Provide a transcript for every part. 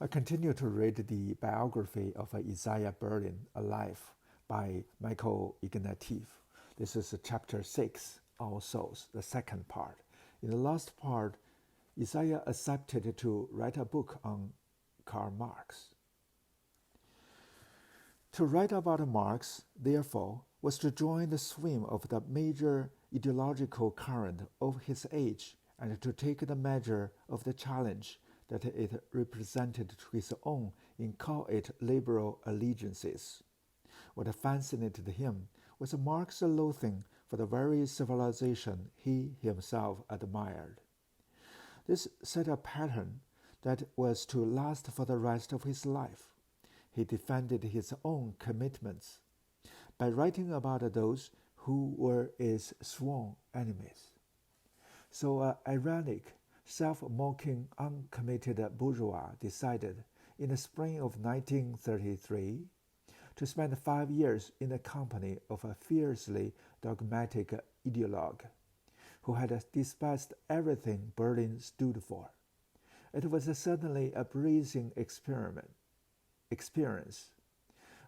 I continue to read the biography of Isaiah Berlin, Alive, by Michael Ignatieff. This is chapter 6, Our Souls, the second part. In the last part, Isaiah accepted to write a book on Karl Marx. To write about Marx, therefore, was to join the swim of the major ideological current of his age and to take the measure of the challenge that it represented to his own inchoate liberal allegiances. What fascinated him was Marx's loathing for the very civilization he himself admired. This set a pattern that was to last for the rest of his life. He defended his own commitments by writing about those who were his sworn enemies. So ironic, self-mocking, uncommitted bourgeois decided in the spring of 1933 to spend 5 years in the company of a fiercely dogmatic ideologue who had despised everything Berlin stood for. It was certainly a bracing experience,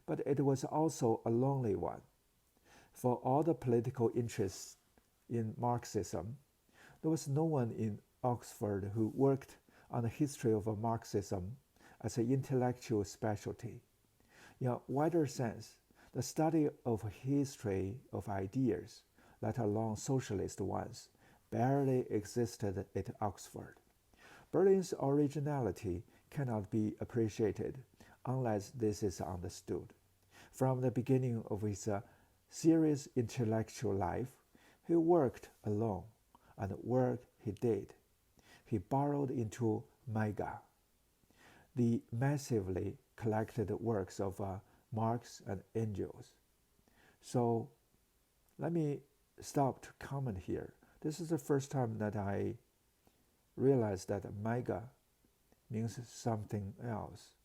but it was also a lonely one. For all the political interests in Marxism, there was no one in Oxford who worked on the history of Marxism as an intellectual specialty. In a wider sense, the study of history of ideas, let alone socialist ones, barely existed at Oxford. Berlin's originality cannot be appreciated unless this is understood. From the beginning of his serious intellectual life, he worked alone, and the work he did, he borrowed into Mega, the massively collected works of Marx and Engels. So let me stop to comment here. This is the first time that I realized that Mega means something else,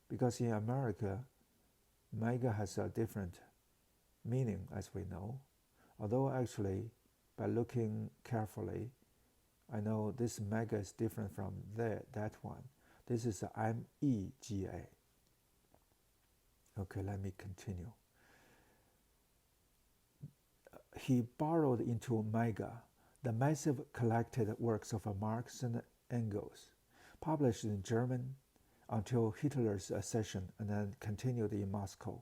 because in America, Mega has a different meaning, as we know. Although actually, by looking carefully, I know this mega is different from that one. This is a MEGA. Okay, let me continue. He borrowed into Mega the massive collected works of Marx and Engels, published in German until Hitler's accession and then continued in Moscow.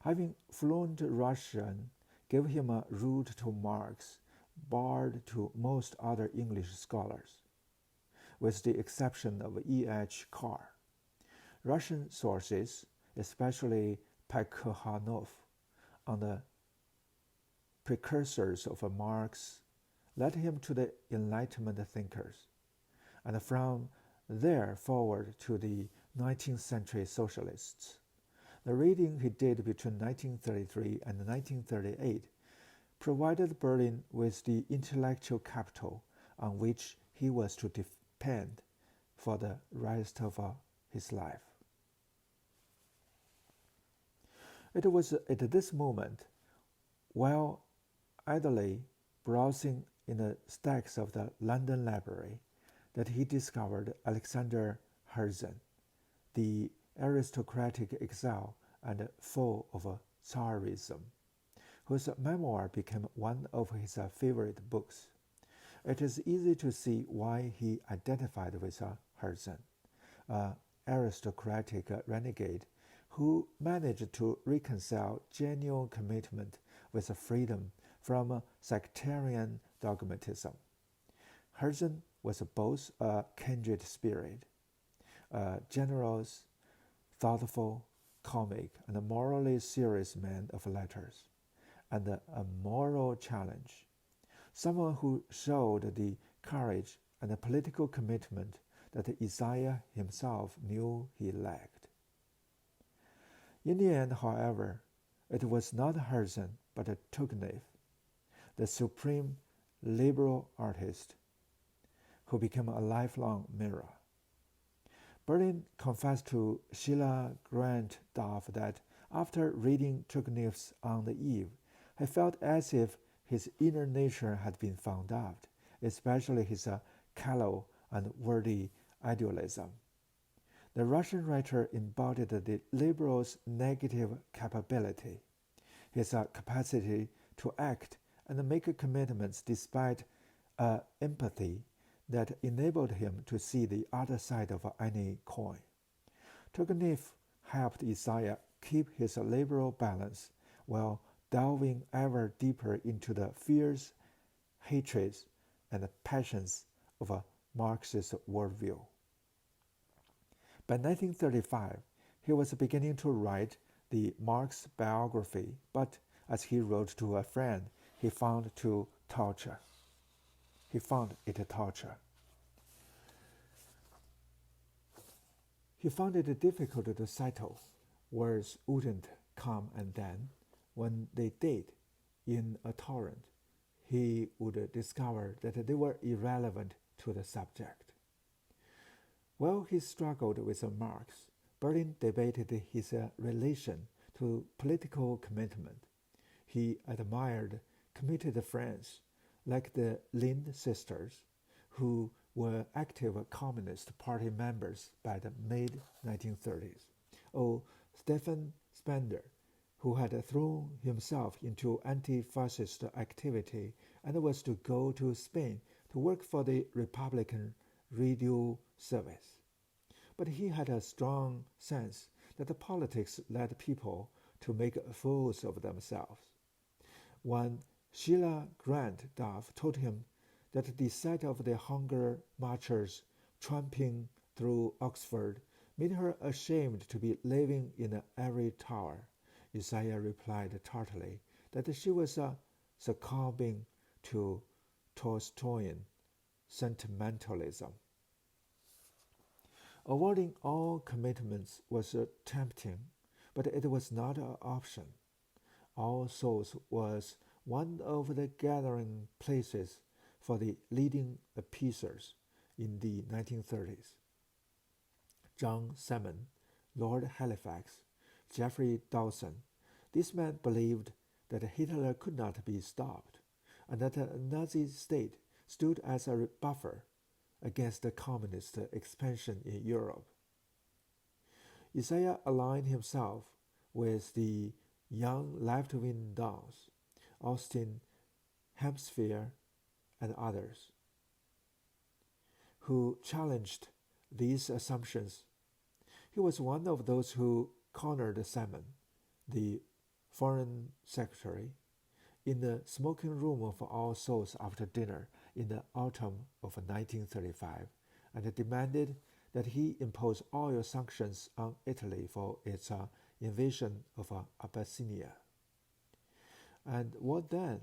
Having fluent Russian gave him a route to Marx, barred to most other English scholars, with the exception of E.H. Carr. Russian sources, especially Plekhanov, on the precursors of Marx, led him to the Enlightenment thinkers, and from there forward to the 19th century socialists. The reading he did between 1933 and 1938 provided Berlin with the intellectual capital on which he was to depend for the rest of his life. It was at this moment, while idly browsing in the stacks of the London Library, that he discovered Alexander Herzen, the aristocratic exile and foe of Tsarism, whose memoir became one of his favorite books. It is easy to see why he identified with Herzen, an aristocratic renegade who managed to reconcile genuine commitment with freedom from sectarian dogmatism. Herzen was both a kindred spirit, a generous, thoughtful, comic, and a morally serious man of letters, and a moral challenge, someone who showed the courage and the political commitment that Isaiah himself knew he lacked. In the end, however, it was not Herzen but Turgenev, the supreme liberal artist, who became a lifelong mirror. Berlin confessed to Sheila Grant Duff that after reading Turgenev's On the Eve, he felt as if his inner nature had been found out, especially his callow and wordy idealism. The Russian writer embodied the liberal's negative capability, his capacity to act and make commitments despite empathy that enabled him to see the other side of any coin. Turgenev helped Isaiah keep his liberal balance while delving ever deeper into the fears, hatreds, and passions of a Marxist worldview. By 1935, he was beginning to write the Marx biography, but as he wrote to a friend, he found it torture. He found it difficult to settle. Words wouldn't come, and then, when they did, in a torrent, he would discover that they were irrelevant to the subject. While he struggled with Marx, Berlin debated his relation to political commitment. He admired committed friends like the Lind sisters, who were active Communist Party members by the mid-1930s, or Stefan Spender, who had thrown himself into anti-fascist activity and was to go to Spain to work for the Republican radio service. But he had a strong sense that the politics led people to make fools of themselves. When Sheila Grant Duff told him that the sight of the hunger marchers tramping through Oxford made her ashamed to be living in an ivory tower, Isaiah replied tartly that she was succumbing to Tolstoyan sentimentalism. Avoiding all commitments was tempting, but it was not an option. All Souls was one of the gathering places for the leading appeasers in the 1930s. John Salmon, Lord Halifax, Geoffrey Dawson, these men believed that Hitler could not be stopped, and that the Nazi state stood as a buffer against the communist expansion in Europe. Isaiah aligned himself with the young left-wing dons, Austin Hempsfield, and others, who challenged these assumptions. He was one of those who cornered Salmon, the Foreign Secretary, in the smoking room of All Souls after dinner in the autumn of 1935, and demanded that he impose oil sanctions on Italy for its invasion of Abyssinia. "And what then?"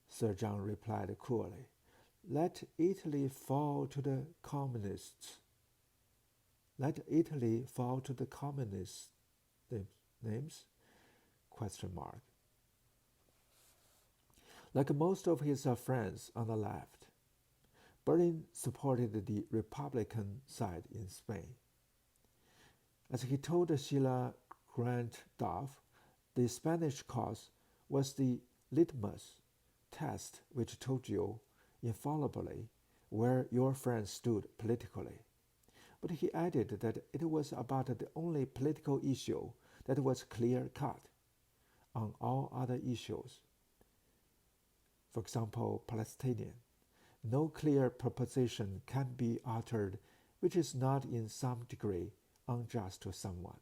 Sir John replied coolly. "Let Italy fall to the communists." "Let Italy fall to the communists' names? Question mark. Like most of his friends on the left, Berlin supported the Republican side in Spain. As he told Sheila Grant Duff, the Spanish cause was the litmus test which told you infallibly where your friends stood politically. But he added that it was about the only political issue that was clear-cut. On all other issues, for example, Palestinian, no clear proposition can be uttered which is not in some degree unjust to someone.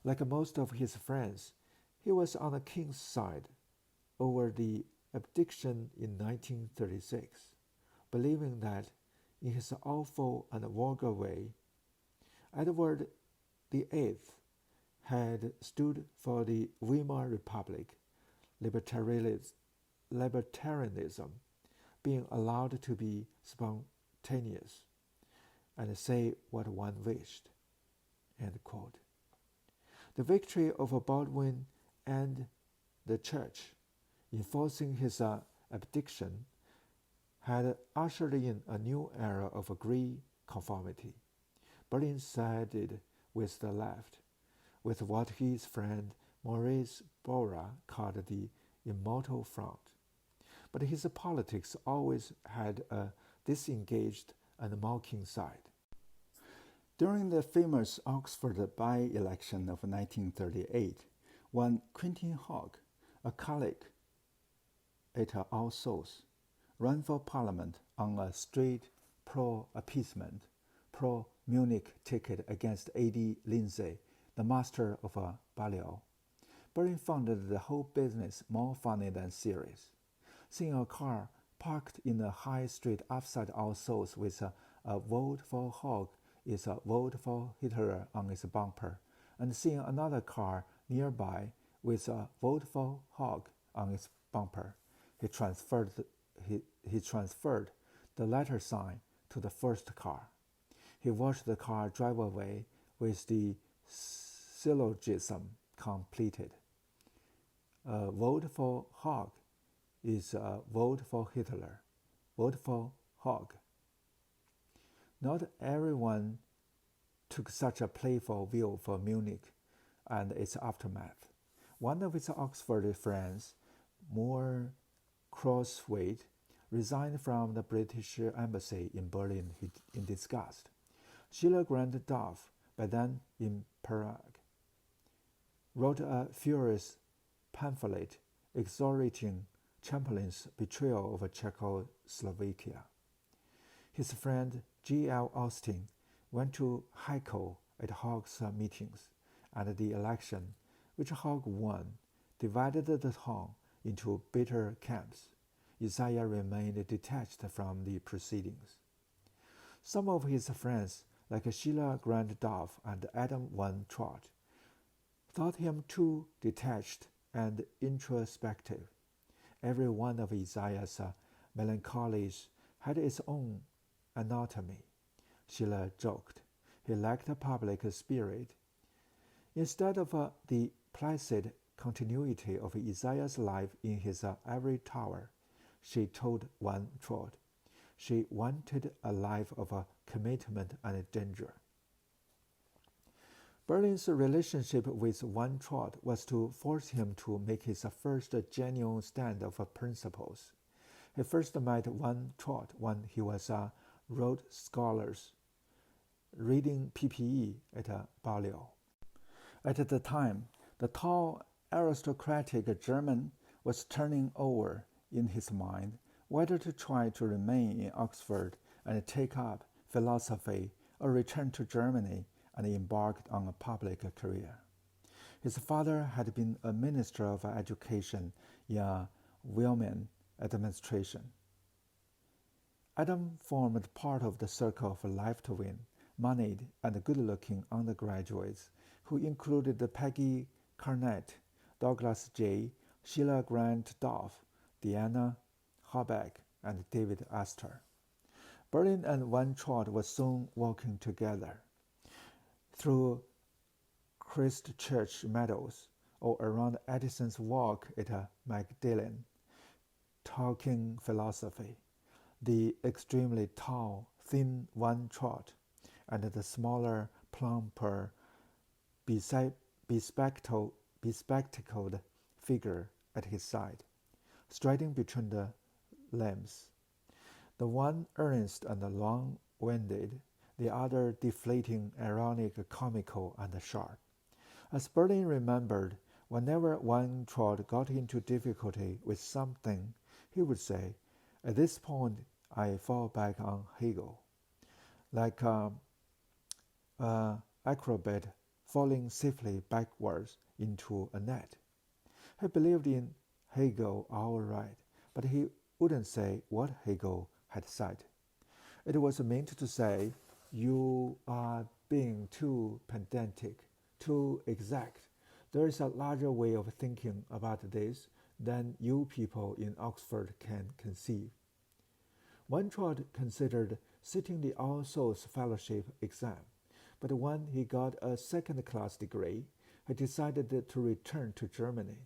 Like most of his friends, he was on the king's side over the abdication in 1936, believing that, in his awful and vulgar way, Edward VIII had stood for the Weimar Republic, libertarianism being allowed to be spontaneous and say what one wished. End quote. The victory over Baldwin and the church, enforcing his abdication, had ushered in a new era of Greek conformity. Berlin sided with the left, with what his friend Maurice Borra called the Immortal Front. But his politics always had a disengaged and mocking side. During the famous Oxford by-election of 1938, when Quentin Hogg, a colleague at All Souls, ran for parliament on a straight pro-appeasement, pro-Munich ticket against A.D. Lindsay, the master of Balliol, Berlin found the whole business more funny than serious. Seeing a car parked in a high street outside All Souls with a vote for Hogg is a vote for Hitler on its bumper, and seeing another car nearby with a vote for Hogg on its bumper, he transferred the latter sign to the first car. He watched the car drive away with the syllogism completed. A vote for Hogg is a vote for Hitler. Vote for Hogg. Not everyone took such a playful view for Munich and its aftermath. One of his Oxford friends, more Crosthwaite, resigned from the British embassy in Berlin in disgust. Sheila Grant Duff, by then in Prague, wrote a furious pamphlet exhorting Chamberlain's betrayal of Czechoslovakia. His friend G.L. Austin went to heckle at Hogg's meetings, and the election, which Hogg won, divided the town into bitter camps. Isaiah remained detached from the proceedings. Some of his friends, like Sheila Grant Duff and Adam Van Trott, thought him too detached and introspective. Every one of Isaiah's melancholies had its own anatomy. Sheila joked. He lacked a public spirit. Instead of the placid continuity of Isaiah's life in his ivory tower, she told Van Trott, she wanted a life of commitment and danger. Berlin's relationship with Van Trott was to force him to make his first genuine stand of principles. He first met Van Trott when he was a Rhodes Scholar reading PPE at Balliol. At the time, the tall, aristocratic German was turning over in his mind whether to try to remain in Oxford and take up philosophy or return to Germany and embarked on a public career. His father had been a minister of education in a William administration. Adam formed part of the circle of left-wing, moneyed, and good-looking undergraduates who included Peggy Carnett, Douglas J., Sheila Grant Duff, Diana Habeck, and David Astor. Berlin and Van Trott were soon working together through Christchurch Meadows or around Edison's walk at Magdalen, talking philosophy. The extremely tall, thin Van Trott and the smaller, plumper, bespectacled figure at his side, striding between the limbs. The one earnest and long-winded, the other deflating, ironic, comical, and sharp. As Berlin remembered, whenever Van Trott got into difficulty with something, he would say, "At this point, I fall back on Hegel," like an acrobat falling safely backwards into a net. He believed in Hegel all right, but he wouldn't say what Hegel had said. It was meant to say, "You are being too pedantic, too exact. There is a larger way of thinking about this than you people in Oxford can conceive." Van Trott considered sitting the All Souls Fellowship exam, but when he got a second-class degree, he decided to return to Germany.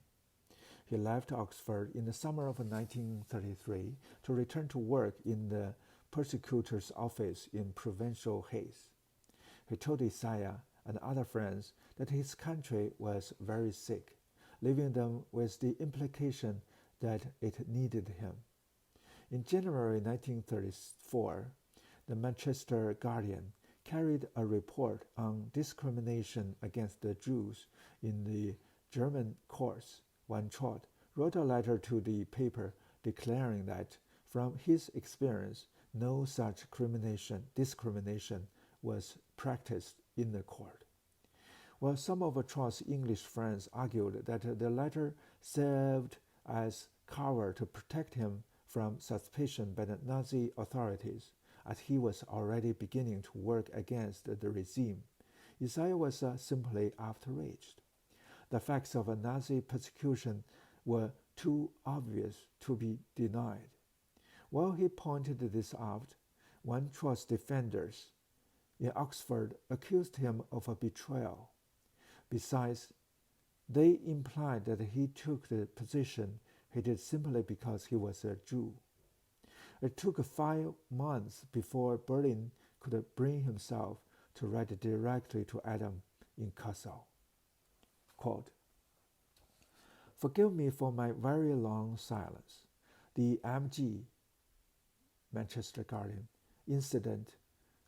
He left Oxford in the summer of 1933 to return to work in the prosecutor's office in provincial Hesse. He told Isaiah and other friends that his country was very sick, leaving them with the implication that it needed him. In January 1934, the Manchester Guardian carried a report on discrimination against the Jews in the German courts, Van Trott wrote a letter to the paper declaring that, from his experience, no such discrimination was practiced in the court. While some of Trott's English friends argued that the letter served as cover to protect him from suspicion by the Nazi authorities, as he was already beginning to work against the regime, Isaiah was simply outraged. The facts of Nazi persecution were too obvious to be denied. While he pointed this out, Van Trott's defenders in Oxford accused him of a betrayal. Besides, they implied that he took the position he did simply because he was a Jew. It took 5 months before Berlin could bring himself to write directly to Adam in Kassel. Quote, "Forgive me for my very long silence. The MG Manchester Guardian incident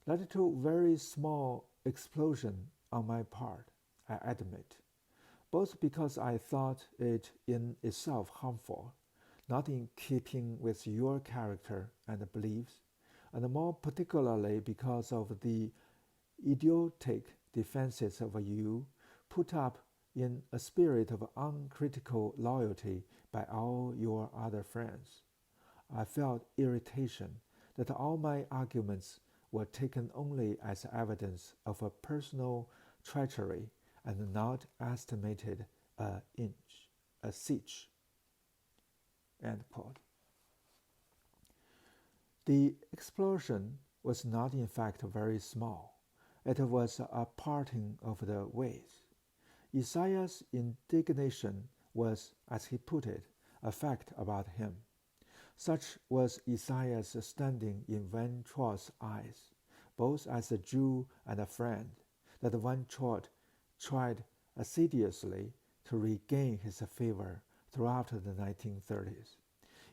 led to a very small explosion on my part, I admit, both because I thought it in itself harmful, not in keeping with your character and beliefs, and more particularly because of the idiotic defenses of you put up in a spirit of uncritical loyalty by all your other friends. I felt irritation that all my arguments were taken only as evidence of a personal treachery and not estimated a siege." End quote. The explosion was not in fact very small. It was a parting of the ways. Isaiah's indignation was, as he put it, a fact about him. Such was Isaiah's standing in Van Trott's eyes, both as a Jew and a friend, that Van Trott tried assiduously to regain his favor throughout the 1930s.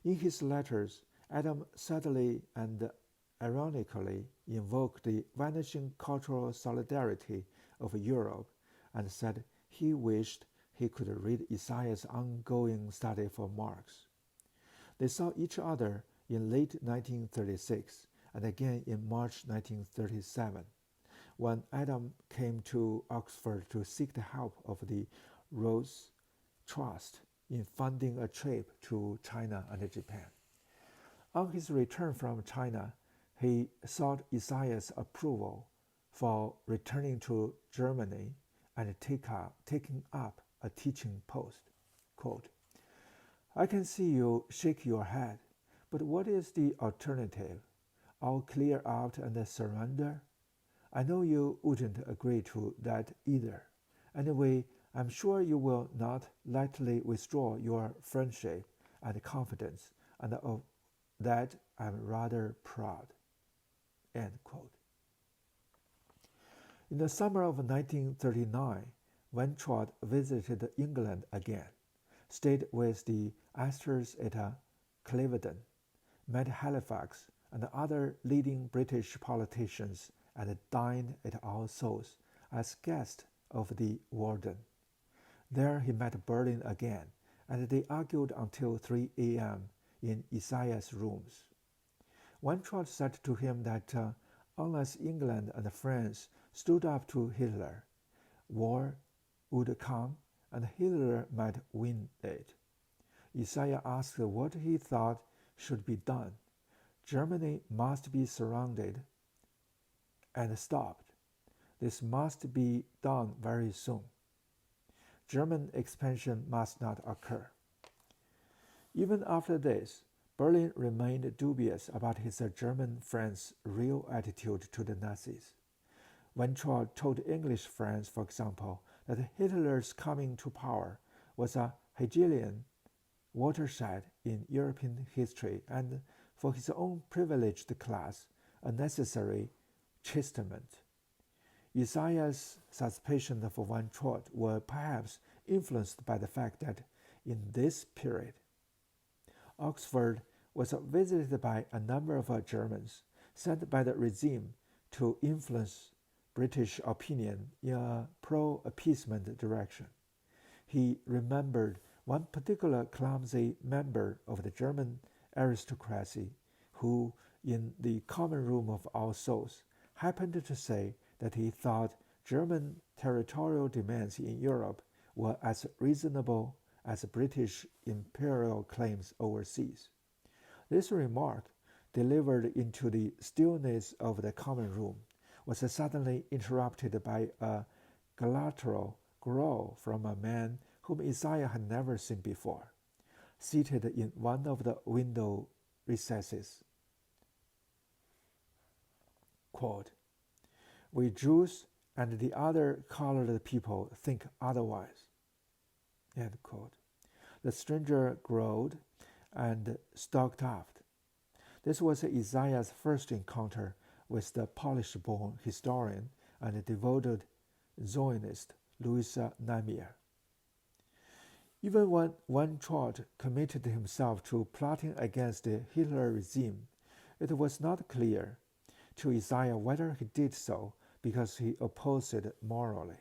In his letters, Adam subtly and ironically invoked the vanishing cultural solidarity of Europe and said he wished he could read Isaiah's ongoing study for Marx. They saw each other in late 1936 and again in March 1937, when Adam came to Oxford to seek the help of the Rhodes Trust in funding a trip to China and Japan. On his return from China, he sought Isaiah's approval for returning to Germany and taking up a teaching post. Quote, "I can see you shake your head, but what is the alternative? All clear out and surrender? I know you wouldn't agree to that either. Anyway, I'm sure you will not lightly withdraw your friendship and confidence, and of that I'm rather proud." End quote. In the summer of 1939, Van Trott visited England again, stayed with the Astors at Cliveden, met Halifax and other leading British politicians, and dined at All Souls as guest of the warden. There he met Berlin again, and they argued until 3 a.m. in Isaiah's rooms. Van Trott said to him that unless England and France stood up to Hitler, war would come and Hitler might win it. Isaiah asked what he thought should be done. Germany must be surrounded and stopped. This must be done very soon. German expansion must not occur. Even after this, Berlin remained dubious about his German friends' real attitude to the Nazis. Van Trott told English friends, for example, that Hitler's coming to power was a Hegelian watershed in European history and, for his own privileged class, a necessary chastisement. Isaiah's suspicions of Van Trott were perhaps influenced by the fact that in this period, Oxford was visited by a number of Germans sent by the regime to influence British opinion in a pro-appeasement direction. He remembered one particular clumsy member of the German aristocracy who, in the common room of All Souls, happened to say that he thought German territorial demands in Europe were as reasonable as British imperial claims overseas. This remark, delivered into the stillness of the common room, was suddenly interrupted by a guttural growl from a man whom Isaiah had never seen before, seated in one of the window recesses. Quote, "We Jews and the other colored people think otherwise." End quote. The stranger growled and stalked out. This was Isaiah's first encounter with the Polish-born historian and devoted Zionist Louisa Namier. Even when Van Trott committed himself to plotting against the Hitler regime, it was not clear to Isaiah whether he did so because he opposed it morally,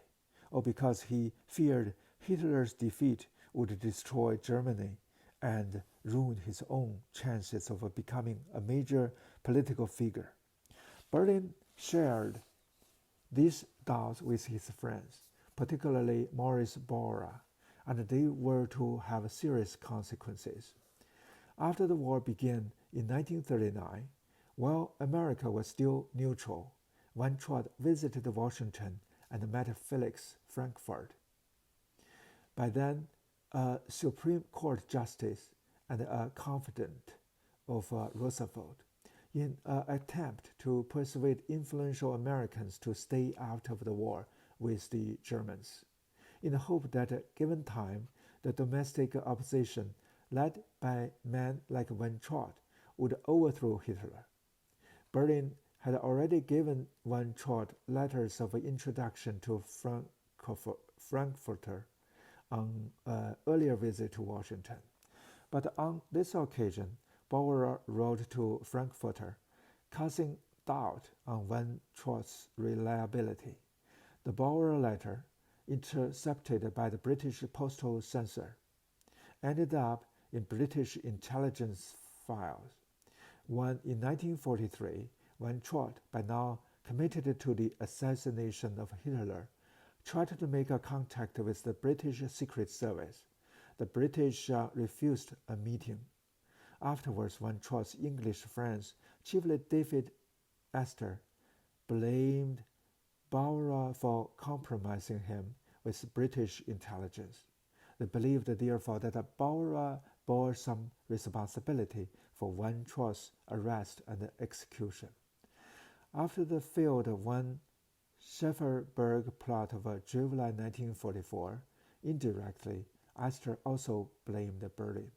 or because he feared Hitler's defeat would destroy Germany and ruin his own chances of becoming a major political figure. Berlin shared these doubts with his friends, particularly Maurice Bauer, and they were to have serious consequences. After the war began in 1939, while America was still neutral, Van Trott visited Washington and met Felix Frankfurt, by then a Supreme Court justice and a confidant of Roosevelt, in an attempt to persuade influential Americans to stay out of the war with the Germans, in the hope that, given time, the domestic opposition, led by men like Van Trott, would overthrow Hitler. Berlin had already given Van Trott letters of introduction to Frankfurter on an earlier visit to Washington. But on this occasion, Bauer wrote to Frankfurter, casting doubt on Van Trott's reliability. The Bauer letter, intercepted by the British postal censor, ended up in British intelligence files. When in 1943, Van Trott, by now committed to the assassination of Hitler, tried to make a contact with the British Secret Service, the British refused a meeting. Afterwards, Van Trott's English friends, chiefly David Astor, blamed Bauer for compromising him with British intelligence. They believed, therefore, that Bauer bore some responsibility for Van Trott's arrest and execution. After the failed Van Schefferberg plot of July 1944, indirectly, Astor also blamed Berlin.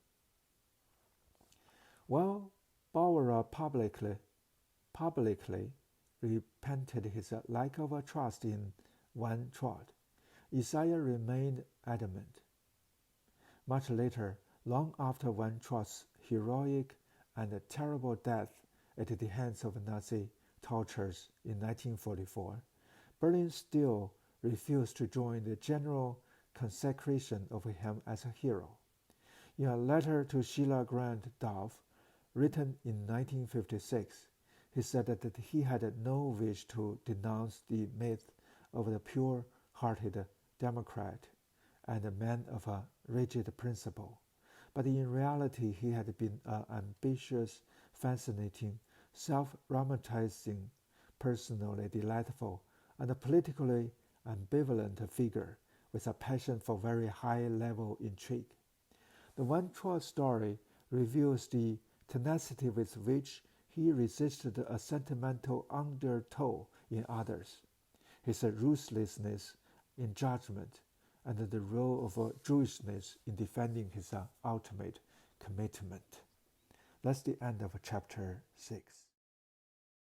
While Bauer publicly repented his lack of trust in Van Trott, Isaiah remained adamant. Much later, long after Van Trott's heroic and terrible death at the hands of Nazi tortures in 1944, Berlin still refused to join the general consecration of him as a hero. In a letter to Sheila Grant Duff, written in 1956, he said that he had no wish to denounce the myth of the pure-hearted Democrat and a man of a rigid principle, but in reality he had been an ambitious, fascinating, self-dramatizing, personally delightful, and politically ambivalent figure with a passion for very high-level intrigue. The Van Trott story reveals the tenacity with which he resisted a sentimental undertow in others, his ruthlessness in judgment, and the role of Jewishness in defending his ultimate commitment. That's the end of chapter 6.